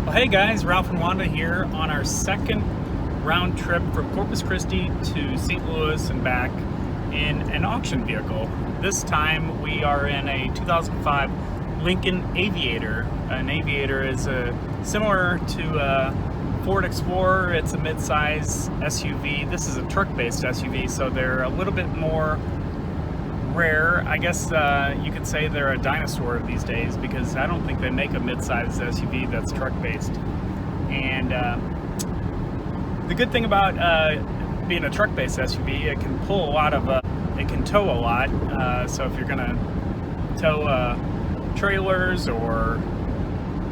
Well, hey guys, Ralph and Wanda here on our second round trip from Corpus Christi to St. Louis and back in an auction vehicle. This time we are in a 2005 Lincoln Aviator. An Aviator is similar to a Ford Explorer. It's a mid-size SUV. This is a truck-based SUV, so they're a little bit more rare. I guess you could say they're a dinosaur these days because I don't think they make a mid-sized SUV that's truck-based. And the good thing about being a truck-based SUV, it can pull a lot of, it can tow a lot. So if you're gonna tow trailers or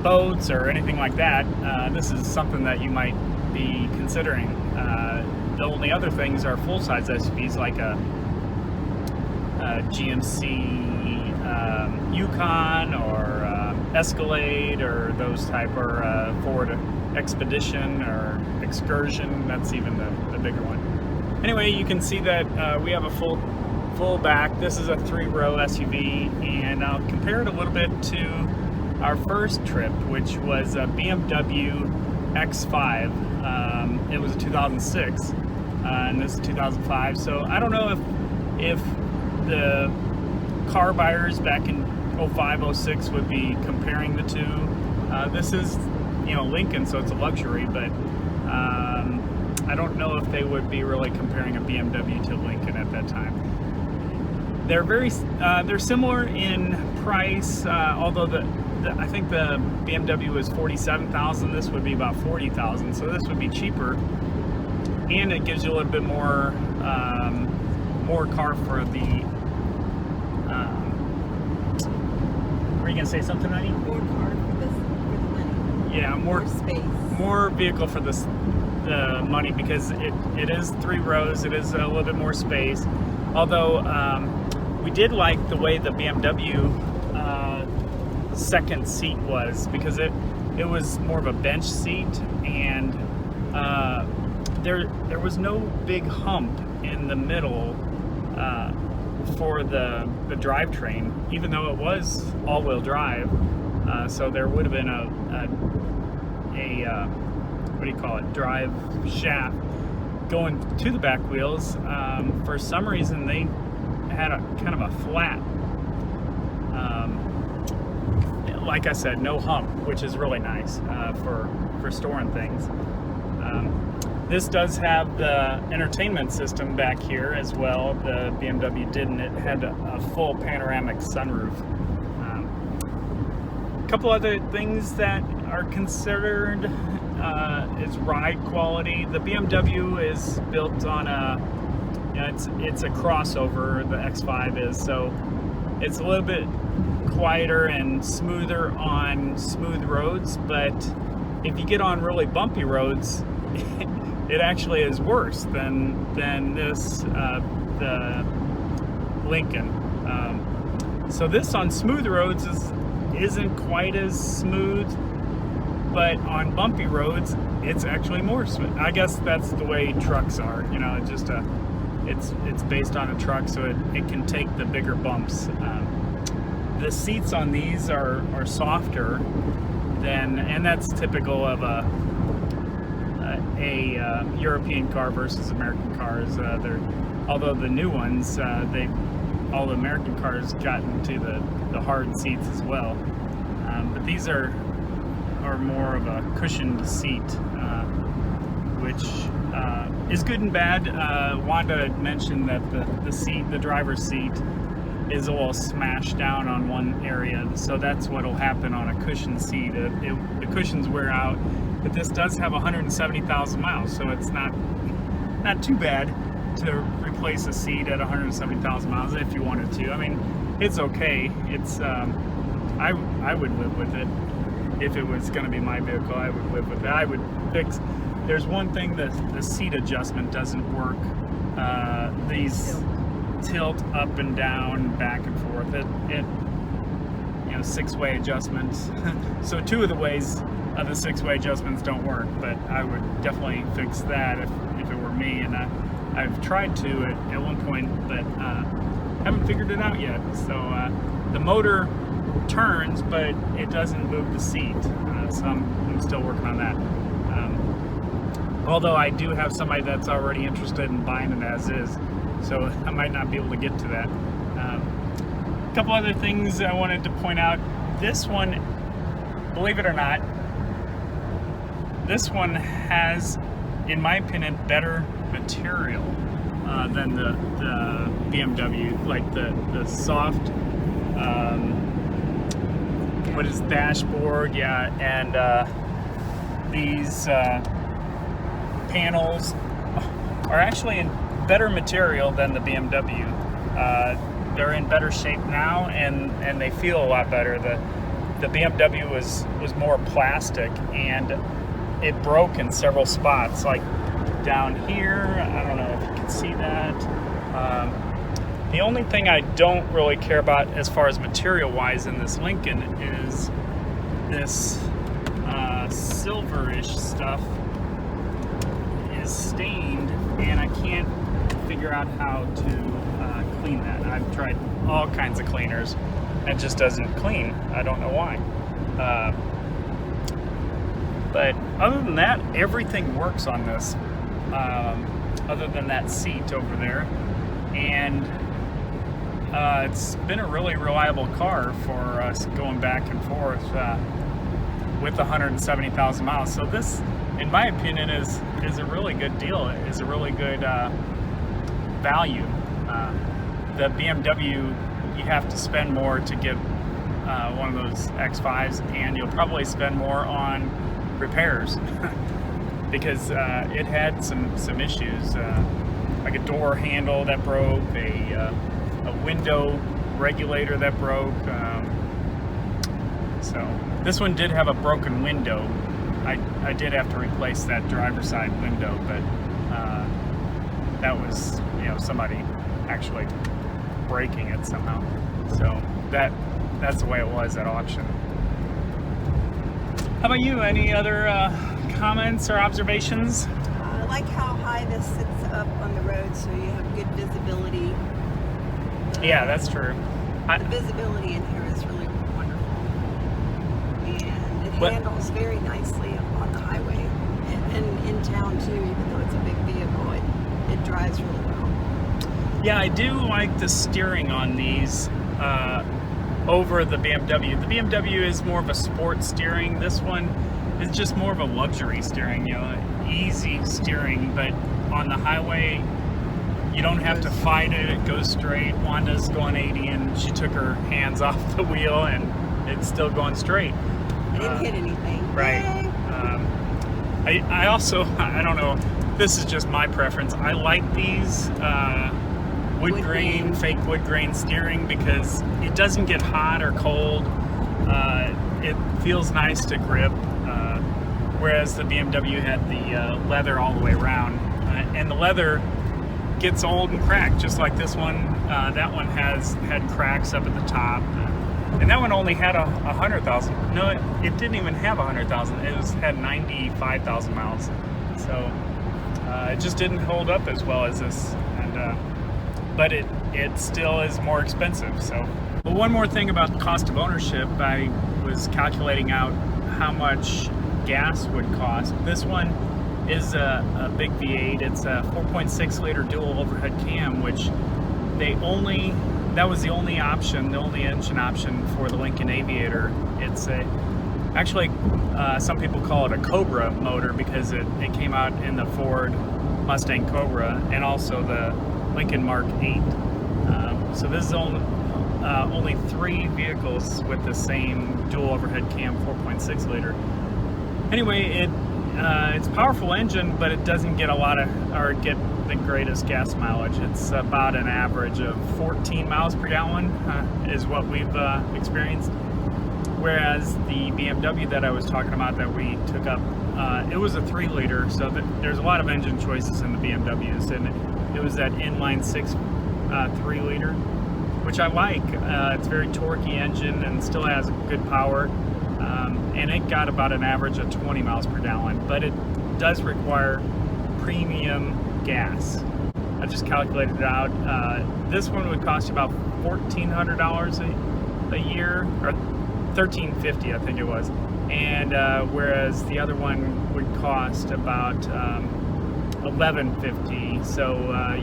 boats or anything like that, this is something that you might be considering. The only other things are full-size SUVs like a GMC Yukon or Escalade or those type, or Ford Expedition or Excursion. That's even the bigger one. Anyway, you can see that we have a full back. This is a 3-row SUV, and I'll compare it a little bit to our first trip, which was a BMW X5. It was a 2006, and this is 2005. So I don't know if the car buyers back in 05, 06 would be comparing the two. This is, Lincoln, so it's a luxury, but I don't know if they would be really comparing a BMW to Lincoln at that time. They're similar in price, although I think the BMW is $47,000. This would be about $40,000, so this would be cheaper, and it gives you a little bit more car for the. Were you gonna say something, honey? More car for the money. Yeah, more space. More vehicle for the money, because it is 3 rows. It is a little bit more space. Although we did like the way the BMW second seat was, because it was more of a bench seat, and there was no big hump in the middle for the drivetrain, even though it was all-wheel drive. So there would have been a what do you call it, drive shaft going to the back wheels. For some reason they had a kind of a flat, like I said, no hump, which is really nice for storing things. This does have the entertainment system back here as well. The BMW didn't. It had a full panoramic sunroof. A couple other things that are considered is ride quality. The BMW is built on it's a crossover. The X5 is, so it's a little bit quieter and smoother on smooth roads. But if you get on really bumpy roads, it actually is worse than this, the Lincoln. So this on smooth roads isn't quite as smooth, but on bumpy roads it's actually more smooth. I guess that's the way trucks are. It's based on a truck, so it can take the bigger bumps. The seats on these are softer than, and that's typical of a European car versus American cars. Although the new ones, all the American cars got into the hard seats as well. But these are more of a cushioned seat, which is good and bad. Wanda had mentioned that the driver's seat is a little smashed down on one area, so that's what'll happen on a cushioned seat. The cushions wear out. But this does have 170,000 miles, so it's not too bad to replace a seat at 170,000 miles if you wanted to. I mean, it's okay. It's I would live with it if it was going to be my vehicle. I would live with it. I would fix. There's one thing that the seat adjustment doesn't work. These tilt up and down, back and forth. It 6-way adjustments. So 2 of the ways of the 6-way adjustments don't work, but I would definitely fix that if it were me. And I've tried to at one point, but haven't figured it out yet. So the motor turns, but it doesn't move the seat. So I'm still working on that. Although I do have somebody that's already interested in buying it as is, so I might not be able to get to that. A couple other things I wanted to point out. This one, believe it or not, this one has, in my opinion, better material than the BMW, like the soft, what is dashboard, yeah, and these panels are actually in better material than the BMW. They're in better shape now, and they feel a lot better. The BMW was more plastic, and it broke in several spots, like down here. I don't know if you can see that. The only thing I don't really care about as far as material-wise in this Lincoln is this silverish stuff is stained, and I can't figure out how to clean that. I've tried all kinds of cleaners. It just doesn't clean. I don't know why. But other than that, everything works on this, other than that seat over there. And it's been a really reliable car for us going back and forth with 170,000 miles. So this, in my opinion, is a really good deal. It's a really good value. The BMW, you have to spend more to get one of those X5s, and you'll probably spend more on repairs because it had some issues, like a door handle that broke, a window regulator that broke. So this one did have a broken window. I did have to replace that driver's side window, but that was, somebody actually breaking it somehow. So that's the way it was at auction. How about you? Any other comments or observations? I like how high this sits up on the road, so you have good visibility. Yeah, that's true. The visibility in here is really wonderful, and it handles very nicely on the highway and in town too. Even though it's a big vehicle, it drives really well. Yeah, I do like the steering on these over the BMW. The BMW is more of a sport steering. This one is just more of a luxury steering, easy steering, but on the highway, you don't have to fight it. It goes straight. Wanda's going 80 and she took her hands off the wheel and it's still going straight. I didn't hit anything. Right. I also, I don't know, this is just my preference. I like these wood grain, fake wood grain steering because it doesn't get hot or cold. It feels nice to grip, whereas the BMW had the leather all the way around. And the leather gets old and cracked, just like this one. That one had cracks up at the top. And that one only had 100,000. No, it didn't even have 100,000. It had 95,000 miles. So it just didn't hold up as well as this. And but it still is more expensive. So, but one more thing about the cost of ownership, I was calculating out how much gas would cost. This one is a big V8. It's a 4.6 liter dual overhead cam, which that was the only option, the only engine option for the Lincoln Aviator. It's actually some people call it a Cobra motor because it came out in the Ford Mustang Cobra and also the Lincoln Mark 8. So this is only 3 vehicles with the same dual overhead cam 4.6 liter. Anyway, it's a powerful engine, but it doesn't get get the greatest gas mileage. It's about an average of 14 miles per gallon is what we've experienced. Whereas the BMW that I was talking about that we took up, it was a 3 liter, so there's a lot of engine choices in the BMWs, and it was that inline 6 3 liter, which I like. It's a very torquey engine and still has good power. And it got about an average of 20 miles per gallon, but it does require premium gas. I just calculated it out. This one would cost you about $1,400 a year, or $1,350 I think it was, and whereas the other one would cost about $11.50. So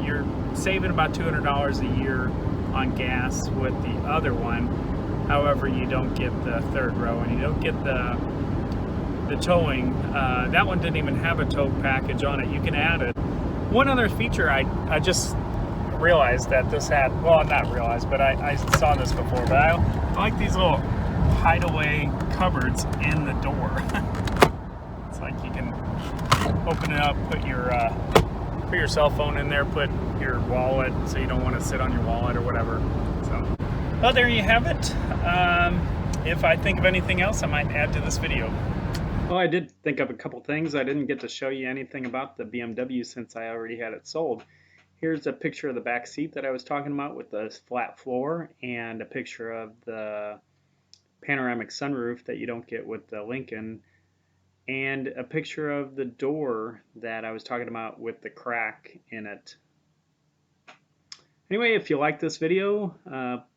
you're saving about $200 a year on gas with the other one. However, you don't get the third row, and you don't get the towing. That one didn't even have a tow package on it. You can add it. One other feature I just realized that this had, well, not realized, but I saw this before, but I like these little hideaway cupboards in the door. It's like you can open it up, put your cell phone in there, put your wallet, so you don't want to sit on your wallet or whatever. So, well, there you have it. If I think of anything else, I might add to this video. Well, I did think of a couple things. I didn't get to show you anything about the BMW since I already had it sold. Here's a picture of the back seat that I was talking about with the flat floor, and a picture of the panoramic sunroof that you don't get with the Lincoln, and a picture of the door that I was talking about with the crack in it. Anyway, if you like this video,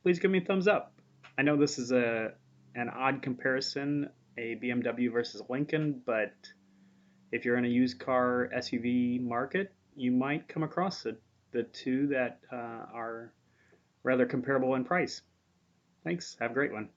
please give me a thumbs up. I know this is an odd comparison, a BMW versus Lincoln, but if you're in a used car SUV market, you might come across the two that are rather comparable in price. Thanks. Have a great one.